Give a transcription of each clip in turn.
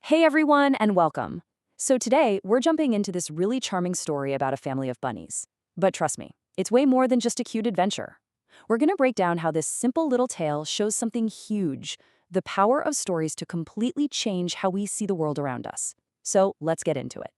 Hey everyone, and welcome. So today, we're jumping into this really charming story about a family of bunnies. But trust me, it's way more than just a cute adventure. We're gonna break down how this simple little tale shows something huge, the power of stories to completely change how we see the world around us. So let's get into it.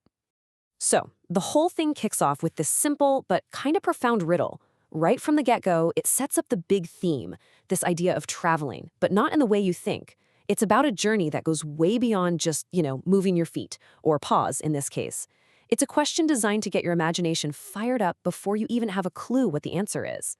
So, the whole thing kicks off with this simple but kind of profound riddle. Right from the get-go, it sets up the big theme, this idea of traveling, but not in the way you think. It's about a journey that goes way beyond just, moving your feet, or paws in this case. It's a question designed to get your imagination fired up before you even have a clue what the answer is.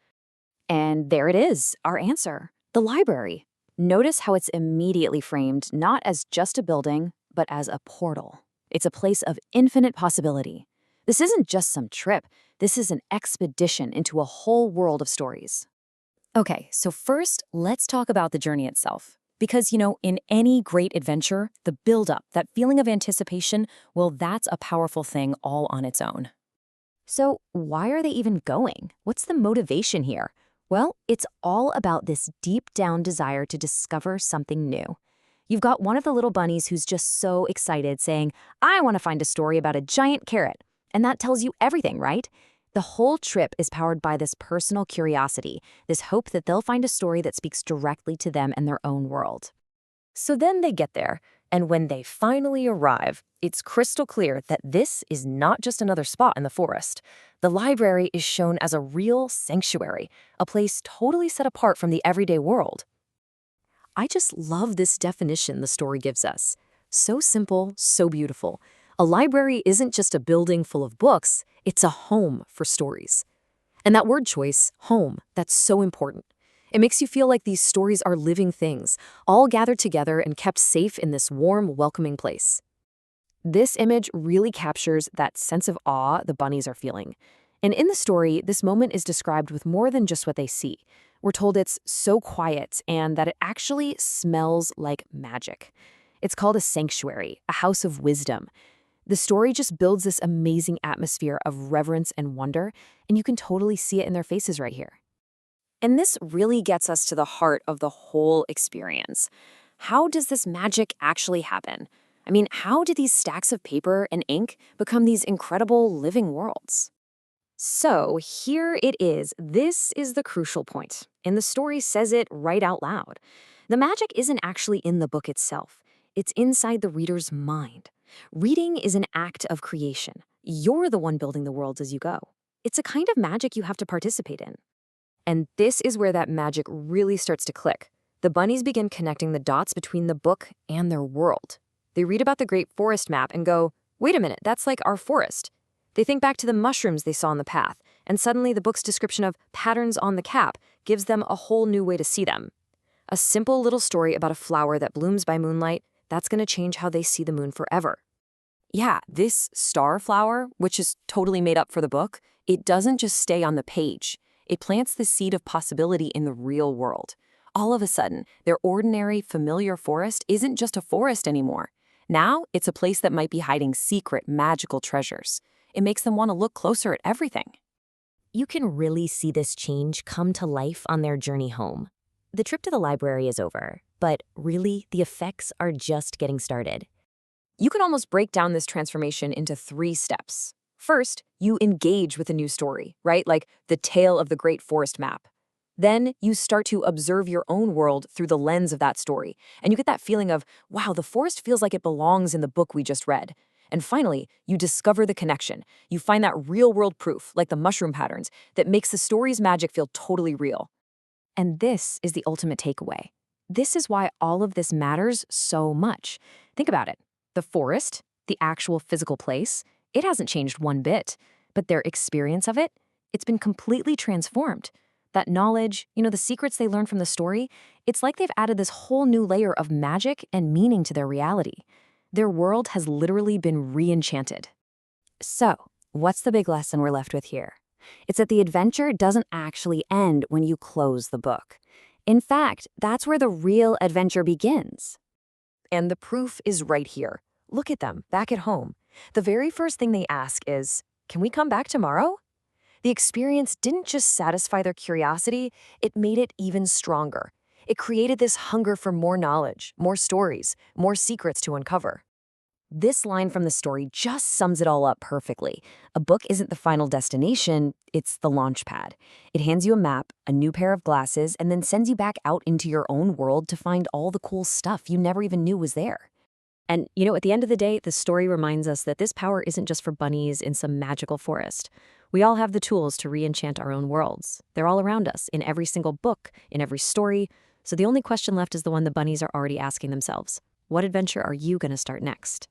And there it is, our answer, the library. Notice how it's immediately framed not as just a building, but as a portal. It's a place of infinite possibility. This isn't just some trip, this is an expedition into a whole world of stories. Okay, so first, let's talk about the journey itself. Because, in any great adventure, the build-up, that feeling of anticipation, well, that's a powerful thing all on its own. So why are they even going? What's the motivation here? Well, it's all about this deep-down desire to discover something new. You've got one of the little bunnies who's just so excited saying, I want to find a story about a giant carrot. And that tells you everything, right? The whole trip is powered by this personal curiosity, this hope that they'll find a story that speaks directly to them and their own world. So then they get there, and when they finally arrive, it's crystal clear that this is not just another spot in the forest. The library is shown as a real sanctuary, a place totally set apart from the everyday world. I just love this definition the story gives us. So simple, so beautiful. A library isn't just a building full of books, it's a home for stories. And that word choice, home, that's so important. It makes you feel like these stories are living things, all gathered together and kept safe in this warm, welcoming place. This image really captures that sense of awe the bunnies are feeling. And in the story, this moment is described with more than just what they see. We're told it's so quiet and that it actually smells like magic. It's called a sanctuary, a house of wisdom. The story just builds this amazing atmosphere of reverence and wonder, and you can totally see it in their faces right here. And this really gets us to the heart of the whole experience. How does this magic actually happen? I mean, how do these stacks of paper and ink become these incredible living worlds? So here it is. This is the crucial point, and the story says it right out loud. The magic isn't actually in the book itself. It's inside the reader's mind. Reading is an act of creation. You're the one building the world as you go. It's a kind of magic you have to participate in. And this is where that magic really starts to click. The bunnies begin connecting the dots between the book and their world. They read about the Great Forest map and go, wait a minute, that's like our forest. They think back to the mushrooms they saw in the path, and suddenly the book's description of patterns on the cap gives them a whole new way to see them. A simple little story about a flower that blooms by moonlight, that's going to change how they see the moon forever. Yeah, this star flower, which is totally made up for the book, it doesn't just stay on the page. It plants the seed of possibility in the real world. All of a sudden, their ordinary, familiar forest isn't just a forest anymore. Now, it's a place that might be hiding secret, magical treasures. It makes them want to look closer at everything. You can really see this change come to life on their journey home. The trip to the library is over, but really, the effects are just getting started. You can almost break down this transformation into 3 steps. First, you engage with a new story, right? Like the tale of the Great Forest map. Then you start to observe your own world through the lens of that story, and you get that feeling of, wow, the forest feels like it belongs in the book we just read. And finally, you discover the connection. You find that real-world proof, like the mushroom patterns, that makes the story's magic feel totally real. And this is the ultimate takeaway. This is why all of this matters so much. Think about it. The forest, the actual physical place, it hasn't changed one bit, but their experience of it, it's been completely transformed. That knowledge, the secrets they learned from the story, it's like they've added this whole new layer of magic and meaning to their reality. Their world has literally been re-enchanted. So, what's the big lesson we're left with here? It's that the adventure doesn't actually end when you close the book. In fact, that's where the real adventure begins. And the proof is right here. Look at them, back at home. The very first thing they ask is, can we come back tomorrow? The experience didn't just satisfy their curiosity, it made it even stronger. It created this hunger for more knowledge, more stories, more secrets to uncover. This line from the story just sums it all up perfectly. A book isn't the final destination, it's the launch pad. It hands you a map, a new pair of glasses, and then sends you back out into your own world to find all the cool stuff you never even knew was there. And, at the end of the day, the story reminds us that this power isn't just for bunnies in some magical forest. We all have the tools to re-enchant our own worlds. They're all around us, in every single book, in every story. So the only question left is the one the bunnies are already asking themselves. What adventure are you going to start next?